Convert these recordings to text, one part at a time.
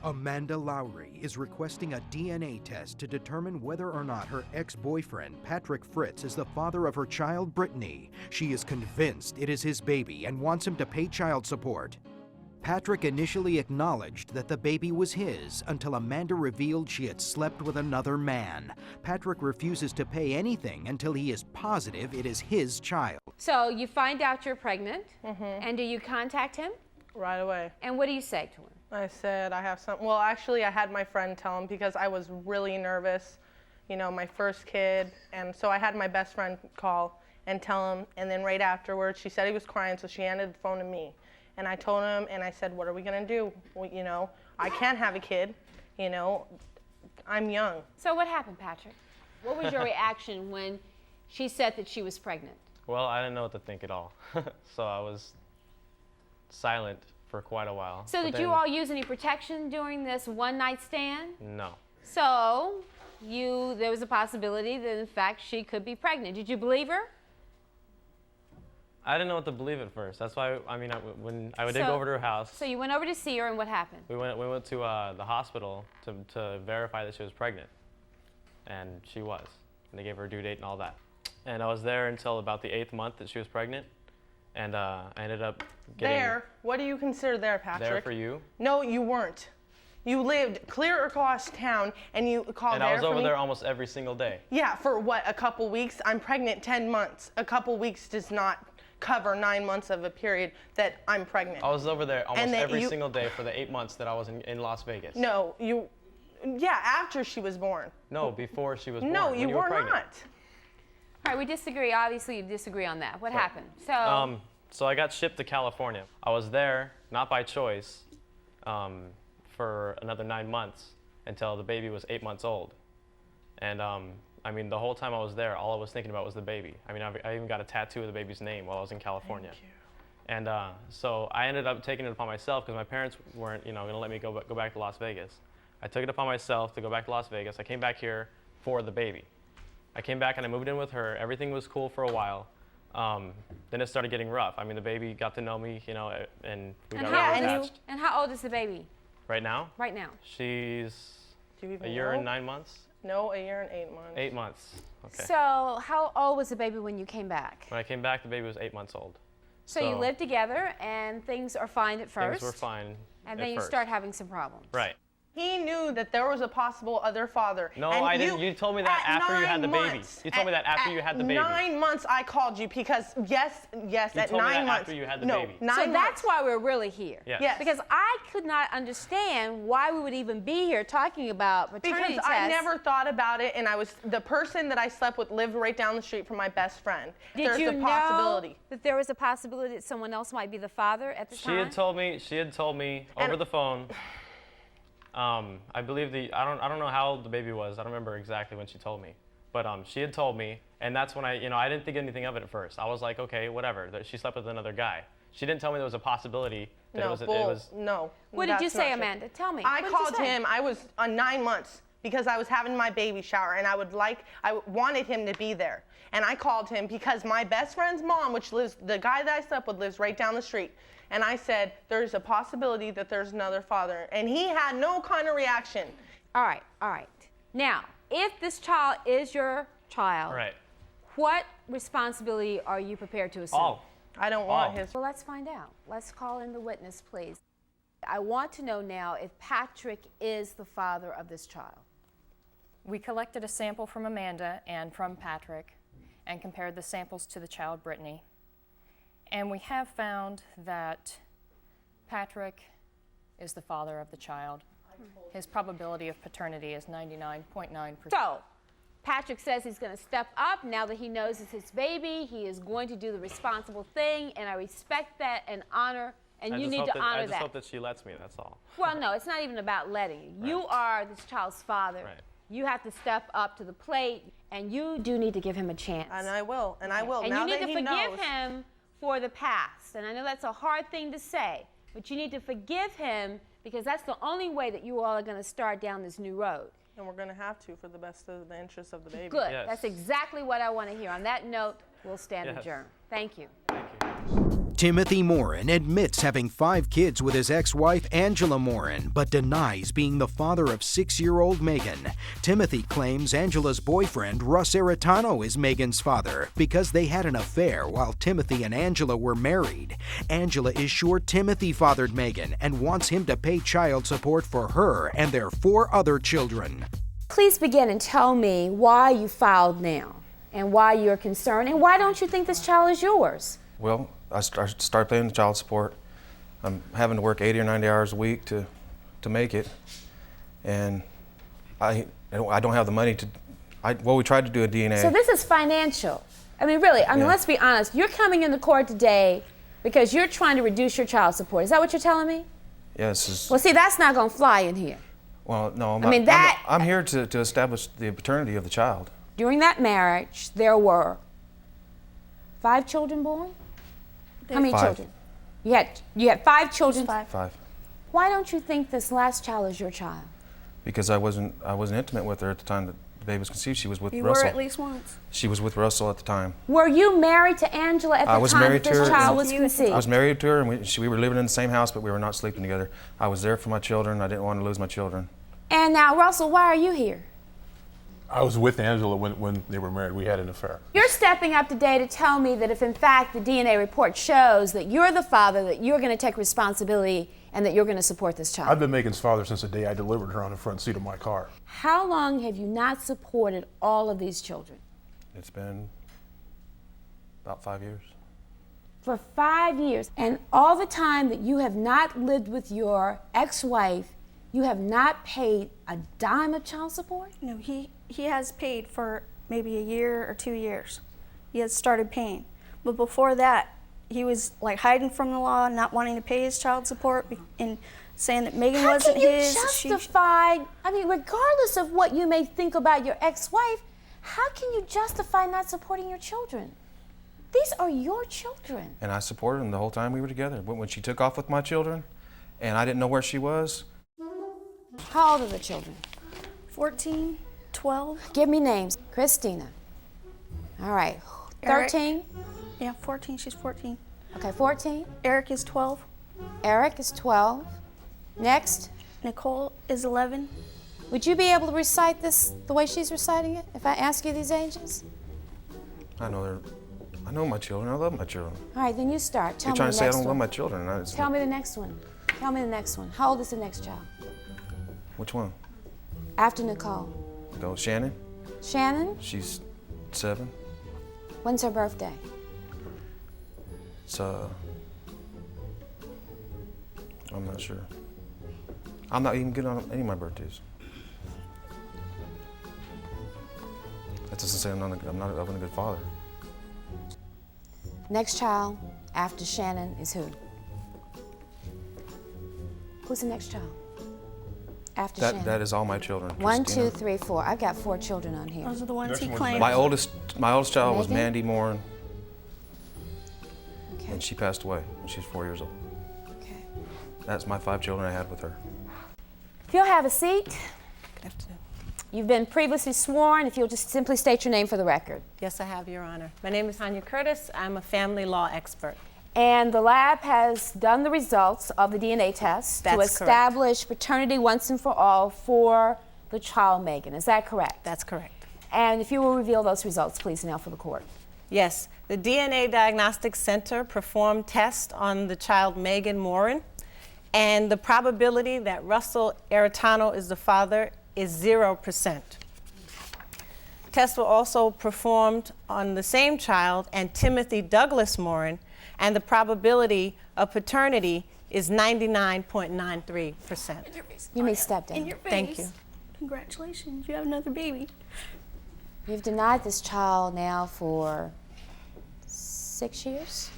Amanda Lowry is requesting a DNA test to determine whether or not her ex-boyfriend, Patrick Fritz, is the father of her child, Brittany. She is convinced it is his baby and wants him to pay child support. Patrick initially acknowledged that the baby was his until Amanda revealed she had slept with another man. Patrick refuses to pay anything until he is positive it is his child. So you find out you're pregnant, and do you contact him? Right away. And what do you say to him? I said I have some, well, actually I had my friend tell him because I was really nervous, you know, my first kid, and so I had my best friend call and tell him, and then right afterwards she said he was crying, so she handed the phone to me. And I told him, and I said, what are we gonna do? Well, you know, I can't have a kid, you know, I'm young. So what happened, Patrick? What was your reaction when she said that she was pregnant? Well, I didn't know what to think at all. So I was silent for quite a while. So did you all use any protection during this one-night stand? No. So there was a possibility that in fact she could be pregnant. Did you believe her? I didn't know what to believe at first. That's why, I mean, when I did go over to her house. So you went over to see her, and what happened? We went to the hospital to verify that she was pregnant. And she was. And they gave her a due date and all that. And I was there until about the 8th month that she was pregnant. And I ended up getting... There? What do you consider there, Patrick? There for you? No, you weren't. You lived clear across town, and you called and there I was for over me. there almost every single day. Yeah, for what, a couple weeks? I'm pregnant 10 months. A couple weeks does not cover 9 months of a period that I'm pregnant. I was over there almost every single day for the 8 months that I was in Las Vegas. No, yeah, after she was born. No, before she was born. No, when you were pregnant. not. All right, we disagree. Obviously, you disagree on that. What happened? So. So I got shipped to California. I was there, not by choice, for another 9 months until the baby was 8 months old. And I mean, the whole time I was there, all I was thinking about was the baby. I mean, I even got a tattoo of the baby's name while I was in California. Thank you. And so I ended up taking it upon myself because my parents weren't, you know, going to let me go back to Las Vegas. I took it upon myself to go back to Las Vegas. I came back here for the baby. I came back and I moved in with her. Everything was cool for a while. Then it started getting rough. I mean, the baby got to know me, you know, and we got really attached. And how old is the baby? Right now? Right now. She's Do you even a year know? and 9 months. No, a year and 8 months. 8 months. Okay. So how old was the baby when you came back? When I came back, the baby was 8 months old. So you lived together, and things are fine at first. Things were fine. And then you start having some problems. Right. He knew that there was a possible other father. No, and I didn't. You told me that after you had the baby. You told me that after you had the baby. 9 months I called you because yes, You at told me 9 that months. after you had the no, baby. 9 So months. that's why we're really here. Yes. Yes. Because I could not understand why we would even be here talking about paternity Because tests. I never thought about it, and the person that I slept with lived right down the street from my best friend. Did you There's a possibility. know that there was a possibility that someone else might be the father at the time? She had told me over the phone. I believe I don't know how old the baby was. I don't remember exactly when she told me, but she had told me, and that's when I didn't think anything of it at first. I was like, okay, whatever. That she slept with another guy. She didn't tell me there was a possibility that it was. No. What did you that's say, not true. Amanda? Tell me. I What did you called say? him. I was on 9 months because I was having my baby shower, and I wanted him to be there. And I called him because my best friend's mom, the guy that I slept with, lives right down the street. And I said, there's a possibility that there's another father. And he had no kind of reaction. All right. Now, if this child is your child, Right. what responsibility are you prepared to assume? All. I don't want his. Well, let's find out. Let's call in the witness, please. I want to know now if Patrick is the father of this child. We collected a sample from Amanda and from Patrick and compared the samples to the child, Brittany. And we have found that Patrick is the father of the child. His probability of paternity is 99.9%. So, Patrick says he's going to step up now that he knows it's his baby. He is going to do the responsible thing, and I respect that and honor, and you need to honor that. I just hope that she lets me, that's all. Well, no, it's not even about letting you. You are this child's father. Right. You have to step up to the plate, and you do need to give him a chance. And I will. And I will. And now you need that to he forgive knows. him for the past. And I know that's a hard thing to say, but you need to forgive him because that's the only way that you all are going to start down this new road. And we're going to have to for the best of the interests of the baby. Good. Yes. That's exactly what I want to hear. On that note, we'll stand adjourned. Thank you. Thank you. Timothy Morton admits having 5 kids with his ex-wife Angela Morton, but denies being the father of 6-year-old Megan. Timothy claims Angela's boyfriend, Russ Eritano, is Megan's father because they had an affair while Timothy and Angela were married. Angela is sure Timothy fathered Megan and wants him to pay child support for her and their 4 other children. Please begin and tell me why you filed now and why you're concerned and why don't you think this child is yours? Well, I started paying the child support. I'm having to work 80 or 90 hours a week to make it, and I don't have the money to. Well, we tried to do a DNA. So this is financial. I mean, really. I mean, let's be honest. You're coming into court today because you're trying to reduce your child support. Is that what you're telling me? Yes. Well, see, that's not going to fly in here. Well, no. I'm here to establish the paternity of the child. During that marriage, there were 5 children born? How many 5. children? You had 5 children? 5. Why don't you think this last child is your child? Because I wasn't intimate with her at the time that the baby was conceived. She was with You Russell. were at least once. She was with Russell at the time. Were you married to Angela at the time that this child was conceived? I was married to her, and we were living in the same house, but we were not sleeping together. I was there for my children. I didn't want to lose my children. And now, Russell, why are you here? I was with Angela when they were married. We had an affair. You're stepping up today to tell me that if in fact the DNA report shows that you're the father, that you're going to take responsibility and that you're going to support this child. I've been Megan's father since the day I delivered her on the front seat of my car. How long have you not supported all of these children? It's been about 5 years. For 5 years. And all the time that you have not lived with your ex-wife, you have not paid a dime of child support? No, he has paid for maybe a year or 2 years. He has started paying. But before that, he was like hiding from the law, not wanting to pay his child support and saying that Megan wasn't his. How can you justify, I mean, regardless of what you may think about your ex-wife, how can you justify not supporting your children? These are your children. And I supported them the whole time we were together. When she took off with my children and I didn't know where she was. How old are the children? 14, 12. Give me names. Christina. All right. 13? Yeah, 14. She's 14. Okay, 14. Eric is 12. Eric is 12. Next. Nicole is 11. Would you be able to recite this the way she's reciting it if I ask you these ages? I know my children. I love my children. All right, then you start. Tell me the next one. You're trying to say I don't love my children. Tell me the next one. Tell me the next one. How old is the next child? Which one? After Nicole. Go Shannon. Shannon? She's 7. When's her birthday? It's I'm not sure. I'm not even good on any of my birthdays. That doesn't say I'm not a good father. Next child after Shannon is who? Who's the next child? After Shannon. That is all my children. 1, Christina. 2, 3, 4. I've got 4 children on here. Those are the ones he claimed. My oldest child was Megan? Mandy Morton, Okay. and she passed away when she was 4 years old. Okay. That's my 5 children I had with her. If you'll have a seat. Good afternoon. You've been previously sworn. If you'll just simply state your name for the record. Yes, I have, Your Honor. My name is Tanya Curtis. I'm a family law expert. And the lab has done the results of the DNA test to That's establish paternity once and for all for the child Megan. Is that correct? That's correct. And if you will reveal those results, please, now for the court. Yes, the DNA Diagnostics Center performed tests on the child Megan Morton, and the probability that Russell Eritano is the father is 0%. Tests were also performed on the same child and Timothy Douglas Morton, and the probability of paternity is 99.93%. You may step down. In your face. Thank you. Congratulations, you have another baby. You've denied this child now for 6 years?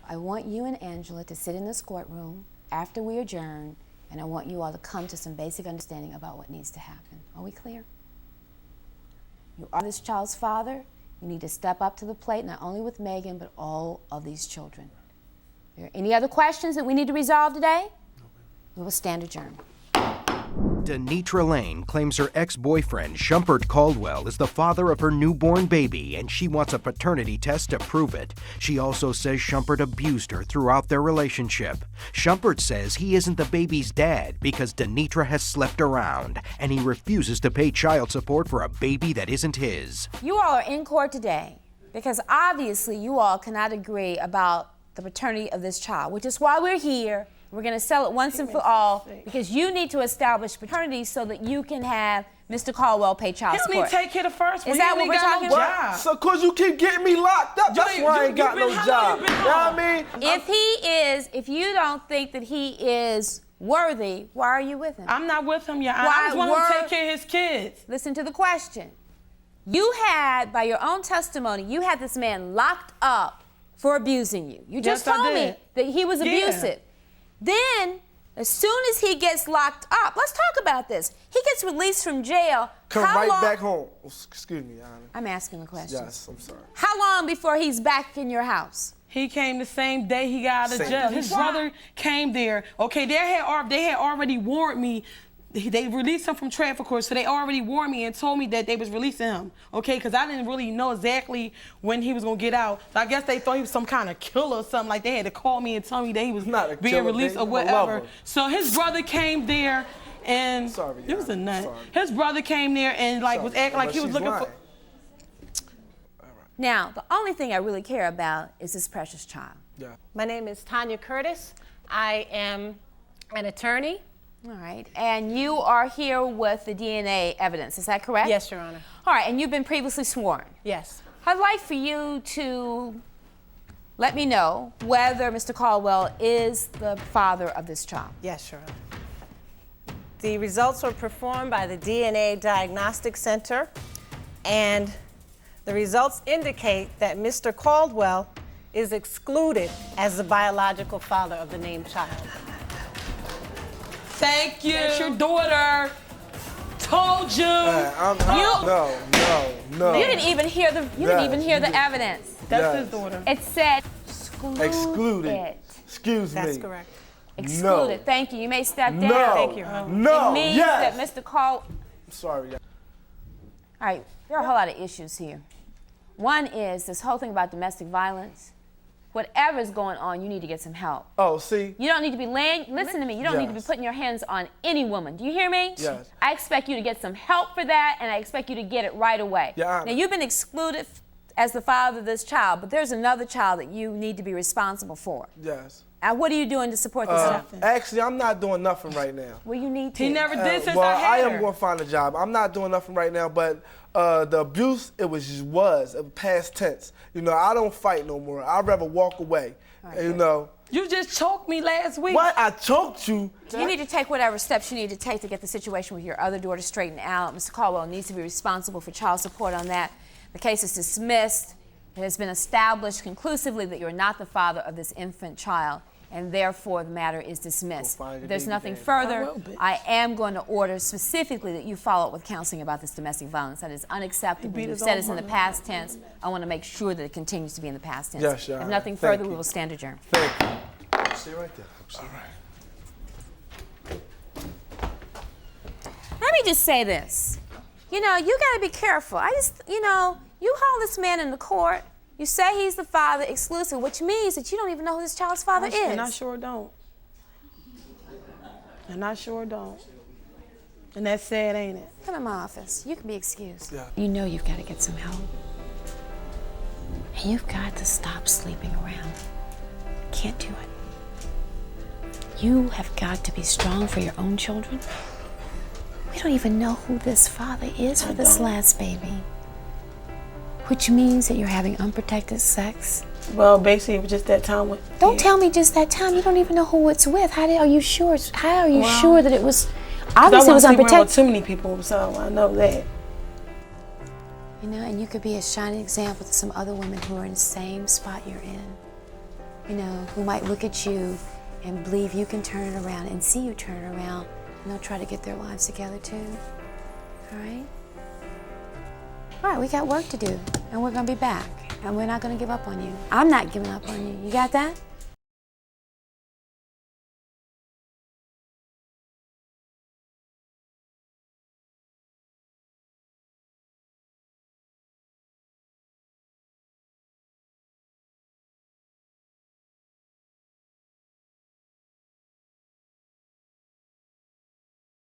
I want you and Angela to sit in this courtroom after we adjourn, and I want you all to come to some basic understanding about what needs to happen. Are we clear? You are this child's father. You need to step up to the plate, not only with Megan, but all of these children. Are there any other questions that we need to resolve today? We will stand adjourned. Denitra Lane claims her ex-boyfriend, Shumpert Caldwell, is the father of her newborn baby, and she wants a paternity test to prove it. She also says Shumpert abused her throughout their relationship. Shumpert says he isn't the baby's dad because Denitra has slept around, and he refuses to pay child support for a baby that isn't his. You all are in court today because obviously you all cannot agree about the paternity of this child, which is why we're here. We're going to settle it once and for all because you need to establish paternity so that you can have Mr. Caldwell pay child support. Help me take care of the first one. Is that what we're talking about? So, cause you keep getting me locked up. That's why I ain't got no job. You know what I mean? If you don't think that he is worthy, why are you with him? I'm not with him yet. I just want him to take care of his kids. Listen to the question. You had, by your own testimony, you had this man locked up for abusing you. You just told me that he was abusive. Then, as soon as he gets locked up, let's talk about this. He gets released from jail. Come right back home. Excuse me, Your Honor. I'm asking the question. Yes, I'm sorry. How long before he's back in your house? He came the same day he got out of jail. His brother came there. Okay, they had already warned me. They released him from traffic court, so they already warned me and told me that they was releasing him, okay? Because I didn't really know exactly when he was going to get out. So I guess they thought he was some kind of killer or something. Like, they had to call me and tell me that he was being released or whatever. So his brother came there, and it was a nut. His brother came there and, like, was acting like he was looking for... Now, the only thing I really care about is this precious child. Yeah. My name is Tanya Curtis. I am an attorney. All right, and you are here with the DNA evidence, is that correct? Yes, Your Honor. All right, and you've been previously sworn? Yes. I'd like for you to let me know whether Mr. Caldwell is the father of this child. Yes, Your Honor. The results were performed by the DNA Diagnostic Center, and the results indicate that Mr. Caldwell is excluded as the biological father of the named child. Thank you. That's your daughter. Told you. No. You didn't even hear the evidence. That's his daughter. It said excluded. Excuse me. That's correct. Excluded. No. Thank you. You may step down. No. Thank you. No. It means that Mr. Caldwell. I'm sorry. All right. There are a whole lot of issues here. One is this whole thing about domestic violence. Whatever's going on, you need to get some help. Oh, see? You don't need to be listen to me, you don't need to be putting your hands on any woman. Do you hear me? Yes. I expect you to get some help for that, and I expect you to get it right away. Yeah. Now, you've been excluded as the father of this child, but there's another child that you need to be responsible for. Yes. And what are you doing to support this? Actually, I'm not doing nothing right now. Well, you need to. He never did since well, I had her. I am going to find a job. I'm not doing nothing right now, but the abuse, it was past tense. You know, I don't fight no more. I'd rather walk away. Right, you know. You just choked me last week. What? I choked you? You need to take whatever steps you need to take to get the situation with your other daughter straightened out. Mr. Caldwell needs to be responsible for child support on that. The case is dismissed. It has been established conclusively that you're not the father of this infant child, and therefore the matter is dismissed. If there's nothing further, I am going to order specifically that you follow up with counseling about this domestic violence. That is unacceptable. You've said it's in the past tense. I want to make sure that it continues to be in the past tense. Yes, if nothing further, we will stand adjourned. Thank you. Stay right there. All right. Let me just say this. You know, you got to be careful. You haul this man into court. You say he's the father exclusive, which means that you don't even know who this child's father is. And I sure don't. And that's sad, ain't it? Come in my office. You can be excused. Yeah. You know you've got to get some help. And you've got to stop sleeping around. Can't do it. You have got to be strong for your own children. We don't even know who this father is for this last baby. Which means that you're having unprotected sex. Well, basically, it was just that time with... Don't tell me just that time. You don't even know who it's with. How are you sure? How are you sure that it was... Obviously, it was unprotected. With too many people, so I know that. You know, and you could be a shining example to some other women who are in the same spot you're in. You know, who might look at you and believe you can turn it around and see you turn it around, and they'll try to get their lives together too. All right? All right, we got work to do, and we're gonna be back, and we're not gonna give up on you. I'm not giving up on you. You got that?